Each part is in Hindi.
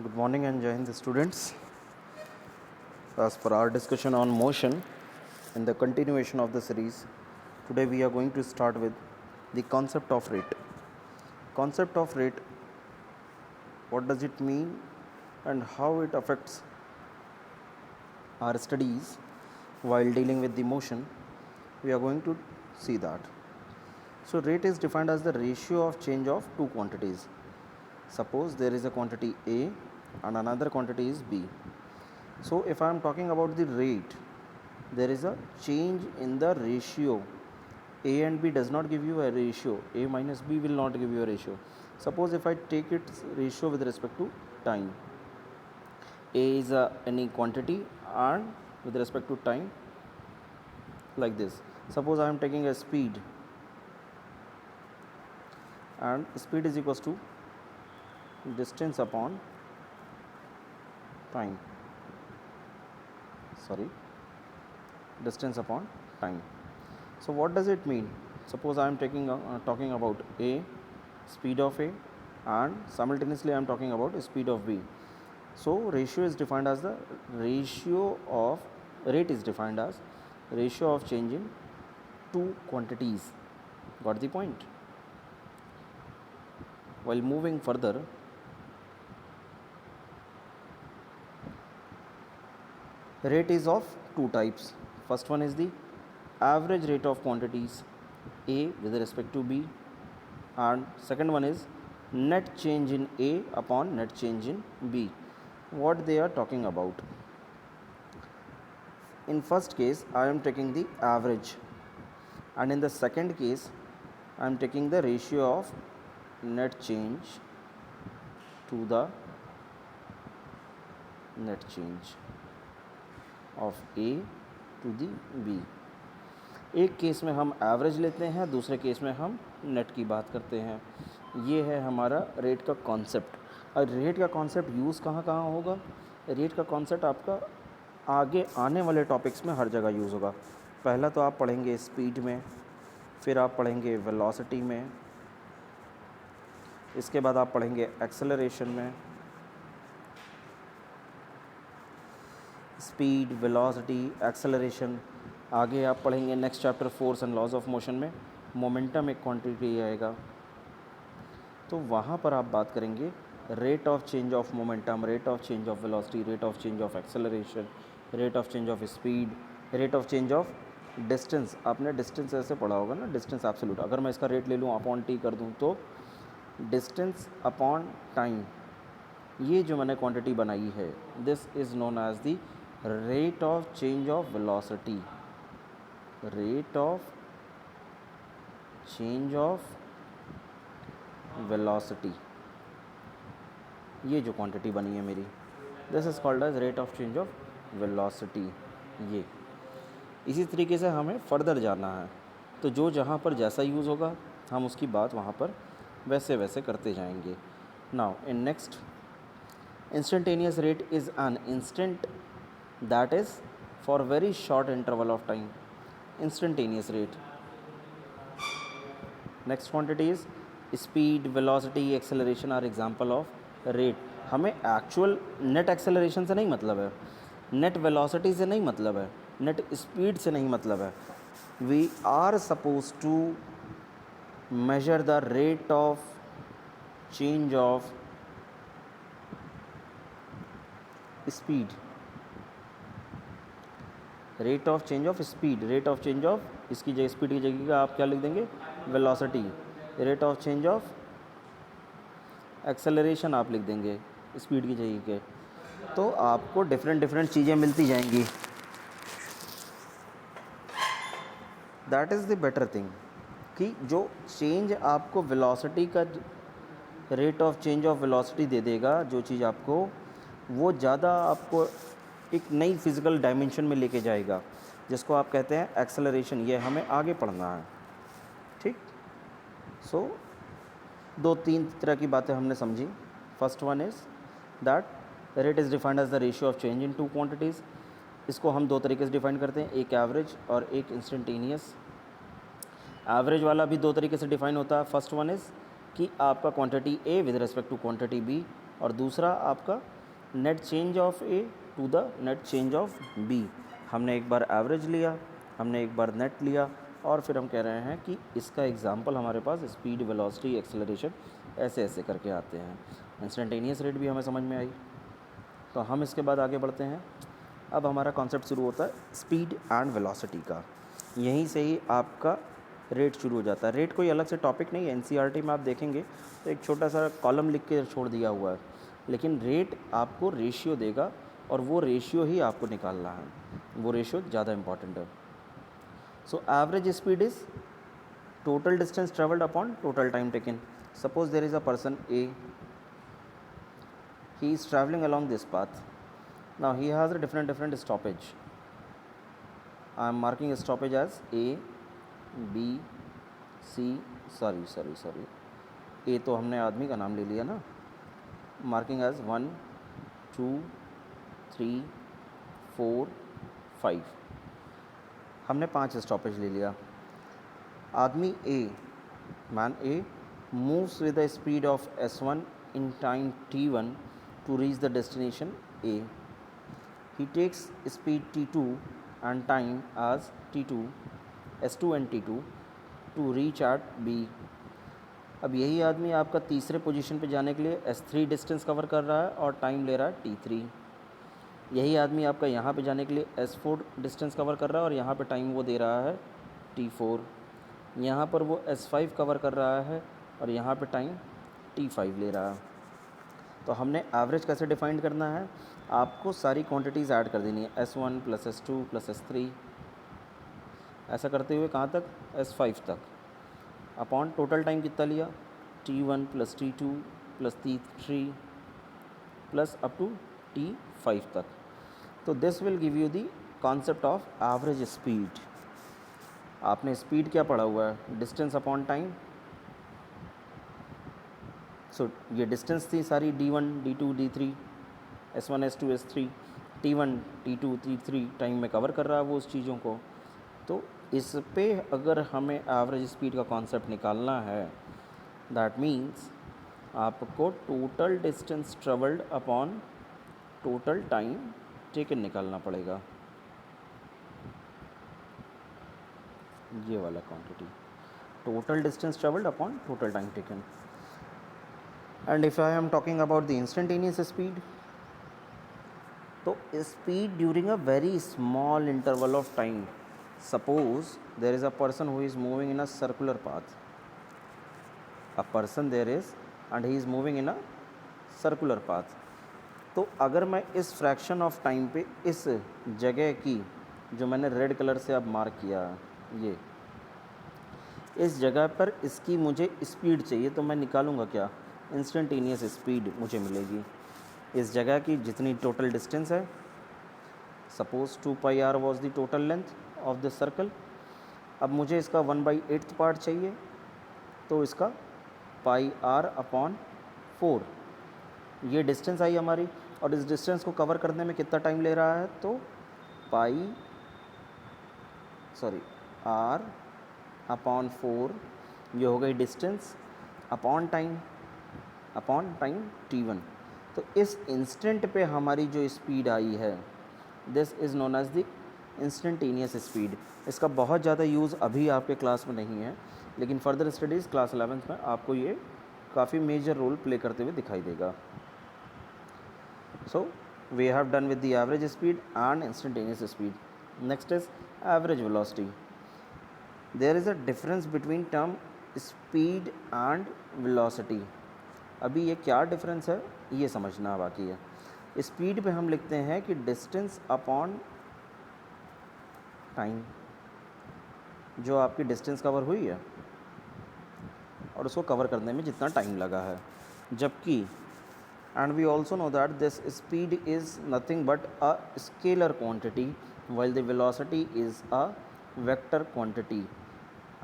Good morning and Jai Hind students. As per our discussion on motion in the continuation of the series, today we are going to start with the concept of rate. Concept of rate, what does it mean and how it affects our studies while dealing with the motion, we are going to see that. So rate is defined as the ratio of change of two quantities. Suppose there is a quantity A and another quantity is B. So if I am talking about the rate, there is a change in the ratio. A and B does not give you a ratio. A minus B will not give you a ratio. Suppose if I take its ratio with respect to time. A is any quantity and with respect to time, like this. Suppose I am taking a speed, and speed is equals to distance upon time. Distance upon time. So what does it mean? Suppose I am talking about A, speed of A, and simultaneously I am talking about speed of B. So ratio is defined as the ratio of rate is defined as ratio of change in two quantities. Got the point? While moving further, rate is of two types. First one is the average rate of quantities A with respect to B, and second one is net change in A upon net change in B. What they are talking about? In first case I am taking the average, and in the second case I am taking the ratio of net change to the net change of A to the B. एक केस में हम एवरेज लेते हैं, दूसरे केस में हम नेट की बात करते हैं। ये है हमारा रेट का कॉन्सेप्ट। और रेट का कॉन्सेप्ट यूज़ कहाँ कहाँ होगा? रेट का कॉन्सेप्ट आपका आगे आने वाले टॉपिक्स में हर जगह यूज़ होगा। पहला तो आप पढ़ेंगे स्पीड में, फिर आप पढ़ेंगे वेलोसिटी में, इसके बाद आप पढ़ेंगे एक्सेलरेशन में। स्पीड, वेलोसिटी, एक्सेलरेशन, आगे आप पढ़ेंगे next chapter force and laws of motion में मोमेंटम एक क्वांटिटी आएगा, तो वहाँ पर आप बात करेंगे rate of change of momentum, rate of change of velocity, rate of change of acceleration, rate of change of speed, rate of change of distance. आपने डिस्टेंस ऐसे पढ़ा होगा ना, डिस्टेंस एब्सोल्यूट। अगर मैं इसका रेट ले लूँ अपॉन टी कर दूँ तो डिस्टेंस अपॉन टाइम, ये जो मैंने क्वांटिटी बनाई है, this is known as the rate of change of velocity, rate of change of velocity. ये जो क्वांटिटी बनी है मेरी, this is called as rate of change of velocity. ये इसी तरीके से हमें फर्दर जाना है, तो जो जहाँ पर जैसा यूज़ होगा हम उसकी बात वहाँ पर वैसे वैसे करते जाएंगे। Now in next, instantaneous rate is an instant that is for very short interval of time. Instantaneous rate. Next quantity is speed, velocity, acceleration are example of rate. हमें एक्चुअल नेट एक्सेलरेशन से नहीं मतलब है, नेट वेलोसिटी से नहीं मतलब है, नेट स्पीड से नहीं मतलब है। We are suppose to measure the rate of change of speed, rate of change of speed, rate of change of, इसकी जगह स्पीड की जगह आप क्या लिख देंगे? Velocity. Rate of change of acceleration आप लिख देंगे स्पीड की जगह के। तो आपको डिफरेंट चीज़ें मिलती जाएंगी। That is the better thing कि जो चेंज आपको वेलोसिटी का, rate of change of velocity दे देगा जो चीज़ आपको, वो ज़्यादा आपको एक नई फिज़िकल डायमेंशन में लेके जाएगा, जिसको आप कहते हैं एक्सेलरेशन। ये हमें आगे पढ़ना है, ठीक। सो दो तीन तरह की बातें हमने समझी। First one is that rate is defined as the ratio of change in two quantities. इसको हम दो तरीके से डिफाइन करते हैं, एक एवरेज और एक इंस्टेंटेनियस। एवरेज वाला भी दो तरीके से डिफाइन होता है। फर्स्ट वन इज़ कि आपका quantity A with respect to quantity B, और दूसरा आपका net change of A to the net change of B. हमने एक बार एवरेज लिया, हमने एक बार नेट लिया, और फिर हम कह रहे हैं कि इसका एग्जांपल हमारे पास स्पीड, वेलोसिटी, एक्सेलरेशन ऐसे ऐसे करके आते हैं। इंस्टेंटेनियस रेट भी हमें समझ में आई। तो हम इसके बाद आगे बढ़ते हैं। अब हमारा कॉन्सेप्ट शुरू होता है स्पीड एंड वेलोसिटी का। यहीं से ही आपका रेट शुरू हो जाता है। रेट कोई अलग से टॉपिक नहीं है, एनसीईआरटी में आप देखेंगे तो एक छोटा सा कॉलम लिख के छोड़ दिया हुआ है, लेकिन रेट आपको रेशियो देगा और वो रेशियो ही आपको निकालना है, वो रेशियो ज़्यादा इंपॉर्टेंट है। So average speed is total distance traveled upon total time taken. Suppose there is a person A, he is traveling along this path. Now he has a different stoppage. I am marking a stoppage as A, B, C, sorry, A तो हमने आदमी का नाम ले लिया ना, मार्किंग एज 1, 2, 3, 4, 5, हमने 5 स्टॉपेज ले लिया। आदमी A, man A, moves with the speed of s1 in time t1 to reach the destination A. He takes speed t2 and time as t2, s2 and t2 to reach at B. अब यही आदमी आपका तीसरे पोजीशन पे जाने के लिए s3 डिस्टेंस कवर कर रहा है और टाइम ले रहा है t3। यही आदमी आपका यहाँ पे जाने के लिए s4 डिस्टेंस कवर कर रहा है और यहाँ पे टाइम वो दे रहा है t4। यहाँ पर वो S5 कवर कर रहा है और यहाँ पे टाइम T5 ले रहा है। तो हमने एवरेज कैसे डिफाइन करना है, आपको सारी क्वांटिटीज़ ऐड कर देनी है, S1 plus S2 plus S3, ऐसा करते हुए कहाँ तक, S5 तक, अपॉन टोटल टाइम कितना लिया, T1 plus T2 plus T3 plus up to T5 तक। तो this will give you the concept of average speed. आपने स्पीड क्या पढ़ा हुआ है, डिस्टेंस अपॉन टाइम। सो ये डिस्टेंस थी सारी D1, D2, D3, S1, S2, S3, T1, T2, T3 time में कवर कर रहा है वो उस चीज़ों को। तो इस पे अगर हमें एवरेज स्पीड का कॉन्सेप्ट निकालना है, दैट मीन्स आपको total distance travelled upon total time taken निकालना पड़ेगा, ये वाला quantity, total distance travelled upon total time taken. And if I am talking about the instantaneous speed, तो speed during a very small interval of time. Suppose there is a person who is moving in a circular path, a person there is and he is moving in a circular path. तो अगर मैं इस फ्रैक्शन ऑफ टाइम पे इस जगह की, जो मैंने रेड कलर से अब मार्क किया, ये इस जगह पर इसकी मुझे स्पीड चाहिए, तो मैं निकालूंगा क्या, इंस्टेंटेनियस स्पीड मुझे मिलेगी। इस जगह की जितनी टोटल डिस्टेंस है, suppose 2πr was the total length of the circle. अब मुझे इसका 1/8 पार्ट चाहिए, तो इसका πr अपॉन 4, ये डिस्टेंस आई हमारी, और इस डिस्टेंस को कवर करने में कितना टाइम ले रहा है, तो r अपॉन 4, ये हो गई डिस्टेंस, अपॉन टाइम t1। तो इस इंस्टेंट पे हमारी जो स्पीड आई है, this is known as the instantaneous speed. इसका बहुत ज़्यादा यूज़ अभी आपके क्लास में नहीं है, लेकिन फर्दर स्टडीज़ क्लास 11th में आपको ये काफ़ी मेजर रोल प्ले करते हुए दिखाई देगा। So we have done with the average speed and instantaneous speed. Next is average velocity. There is a difference between term speed and velocity. अभी ये क्या डिफरेंस है ये समझना बाकी है। स्पीड पे हम लिखते हैं कि डिस्टेंस अपॉन टाइम, जो आपकी डिस्टेंस कवर हुई है और उसको कवर करने में जितना टाइम लगा है, जबकि and we also know that this speed is nothing but a scalar quantity while the velocity is a vector quantity,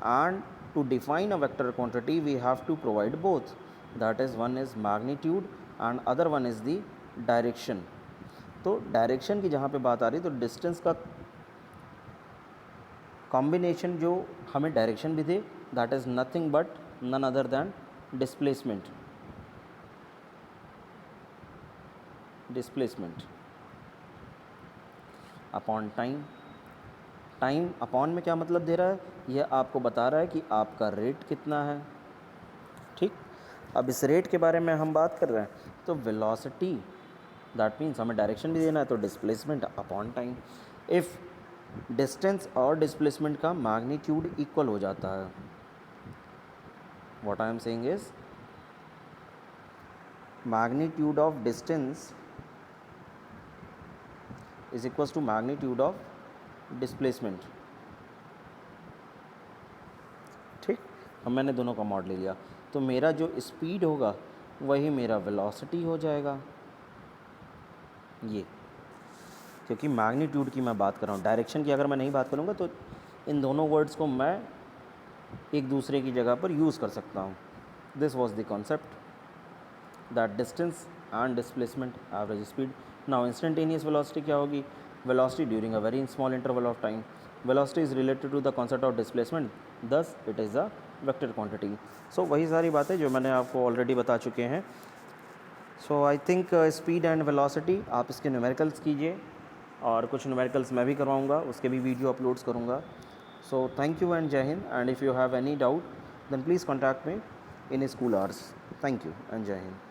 and to define a vector quantity we have to provide both, that is one is magnitude and other one is the direction। तो डायरेक्शन की जहाँ पे बात आ रही है, तो डिस्टेंस का कॉम्बिनेशन जो हमें डायरेक्शन भी दे, that is nothing but none other than displacement, displacement upon time. Time upon में क्या मतलब दे रहा है, यह आपको बता रहा है कि आपका रेट कितना है। ठीक, अब इस रेट के बारे में हम बात कर रहे हैं, तो वेलोसिटी दैट मीन्स हमें डायरेक्शन भी देना है, तो displacement upon time. If distance और डिस्प्लेसमेंट का मैग्नीट्यूड इक्वल हो जाता है, what I am saying is magnitude of distance is equals to magnitude of displacement। ठीक, अब मैंने दोनों का मॉड ले लिया, तो मेरा जो स्पीड होगा वही मेरा वेलोसिटी हो जाएगा। ये क्योंकि मैग्नीट्यूड की मैं बात कर रहा हूँ, डायरेक्शन की अगर मैं नहीं बात करूँगा तो इन दोनों वर्ड्स को मैं एक दूसरे की जगह पर यूज़ कर सकता हूँ। This was the concept, that distance and displacement average speed. Now instantaneous velocity क्या होगी, velocity during a very small interval of time. Velocity is related to the concept of displacement, thus it is a vector quantity. So वही सारी बातें जो मैंने आपको ऑलरेडी बता चुके हैं। So I think speed and velocity आप इसके न्यूमेरिकल्स कीजिए, और कुछ न्यूमेरिकल्स मैं भी करवाऊँगा, उसके भी वीडियो अपलोड्स करूँगा। सो थैंक यू एंड जय Hind, and if you have any doubt then please contact me in school hours. Thank you and Jai Hind.